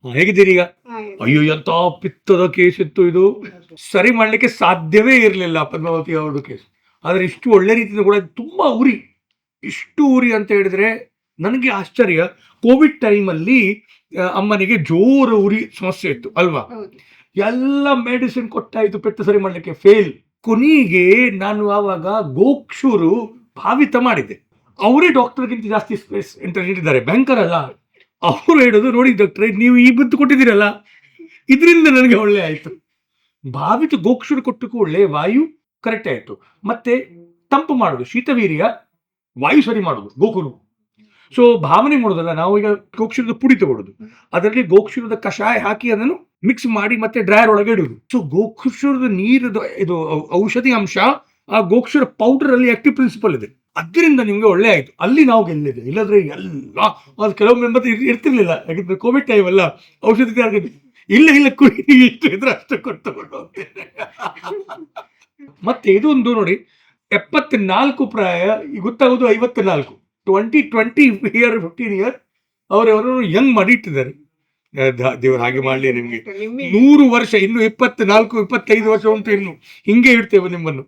ಹೇಗಿದ್ದೀರಿ ಈಗ? ಅಯ್ಯೋ ಎಂತ ಪಿತ್ತದ ಕೇಸ್ ಇತ್ತು ಇದು, ಸರಿ ಮಾಡ್ಲಿಕ್ಕೆ ಸಾಧ್ಯವೇ ಇರಲಿಲ್ಲ ಪದ್ಮಾವತಿ ಅವ್ರದ್ದು ಕೇಸ್. ಆದ್ರೆ ಇಷ್ಟು ಒಳ್ಳೆ ರೀತಿಯಿಂದ ಕೂಡ ತುಂಬಾ ಉರಿ, ಇಷ್ಟು ಉರಿ ಅಂತ ಹೇಳಿದ್ರೆ ನನಗೆ ಆಶ್ಚರ್ಯ. ಕೋವಿಡ್ ಟೈಮಲ್ಲಿ ಅಮ್ಮನಿಗೆ ಜೋರ ಉರಿ ಸಮಸ್ಯೆ ಇತ್ತು ಅಲ್ವಾ? ಎಲ್ಲ ಮೆಡಿಸಿನ್ ಕೊಟ್ಟಾಯ್ತು ಪಿತ್ತ ಸರಿ ಮಾಡ್ಲಿಕ್ಕೆ, ಫೇಲ್. ಕೊನೆಗೆ ನಾನು ಆವಾಗ ಗೋಕ್ಷೂರು ಭಾವಿತ ಮಾಡಿದ್ದೆ. ಅವರೇ ಡಾಕ್ಟರ್ಗಿಂತ ಜಾಸ್ತಿ ಇಂಟೆಲಿಜೆಂಟ್ ಇದ್ದಾರೆ, ಭಯಂಕರ ಅಲ್ಲ. ಅವರು ಹೇಳೋದು, ನೋಡಿ ಡಾಕ್ಟ್ರೆ ನೀವು ಈ ಬುದ್ದು ಕೊಟ್ಟಿದ್ದೀರಲ್ಲ ಇದರಿಂದ ನನಗೆ ಒಳ್ಳೆ ಆಯ್ತು. ಭಾವಿತ ಗೋಕ್ಷೂರು ಕೊಟ್ಟು ಕೂಡಲೇ ವಾಯು ಕರೆಕ್ಟ್ ಆಯ್ತು, ಮತ್ತೆ ತಂಪು ಮಾಡುದು, ಶೀತವೀರ್ಯ ವಾಯು ಸರಿ ಮಾಡುದು ಗೋಕುರು. ಸೊ ಭಾವನೆ ಮಾಡೋದಲ್ಲ, ನಾವು ಈಗ ಗೋಕ್ಷೂರದ ಪುಡಿ ತಗೊಳ್ಳೋದು, ಅದರಲ್ಲಿ ಗೋಕ್ಷೂರದ ಕಷಾಯ ಹಾಕಿ ಅದನ್ನು ಮಿಕ್ಸ್ ಮಾಡಿ ಮತ್ತೆ ಡ್ರೈಯರ್ ಒಳಗೆ ಇಡುದು. ಸೊ ಗೋಕ್ಷೂರದ ನೀರದ ಇದು ಔಷಧಿ ಅಂಶ ಆ ಗೋಕ್ಷೂರ ಪೌಡರ್ ಅಲ್ಲಿ ಆಕ್ಟಿವ್ ಪ್ರಿನ್ಸಿಪಲ್ ಇದೆ, ಅದರಿಂದ ನಿಮ್ಗೆ ಒಳ್ಳೆ ಆಯ್ತು. ಅಲ್ಲಿ ನಾವು ಗೆಲ್ಲಿದೆ, ಇಲ್ಲದ್ರೆ ಎಲ್ಲ ಅದು ಕೆಲವೊಮ್ಮೆ ಮತ್ತೆ ಇರ್ತಿರ್ಲಿಲ್ಲ, ಯಾಕಂದ್ರೆ ಕೋವಿಡ್ ಟೈಮ್ ಅಲ್ಲ, ಔಷಧಿ ಇಲ್ಲ ಕುಡಿ ಇಷ್ಟು ಇದ್ರೆ ಅಷ್ಟು ಕೊಟ್ಟು ತಗೊಂಡು ಹೋಗ್ತೇನೆ. ಮತ್ತೆ ಇದೊಂದು ನೋಡಿ, 74 ಪ್ರಾಯ, ಗೊತ್ತಾಗೋದು 54, 20 ಇಯರ್ 15 ಇಯರ್ ಅವರವರು ಯಂಗ್ ಮಾಡಿ ಇಟ್ಟಿದ್ದಾರೆ. ದೇವರು ಹಾಗೆ ಮಾಡ್ಲಿ ನಿಮ್ಗೆ 100 ವರ್ಷ, ಇನ್ನು 24 25 ವರ್ಷ ಉಂಟು, ಇನ್ನು ಹಿಂಗೆ ಇಡ್ತೇವೆ ನಿಮ್ಮನ್ನು.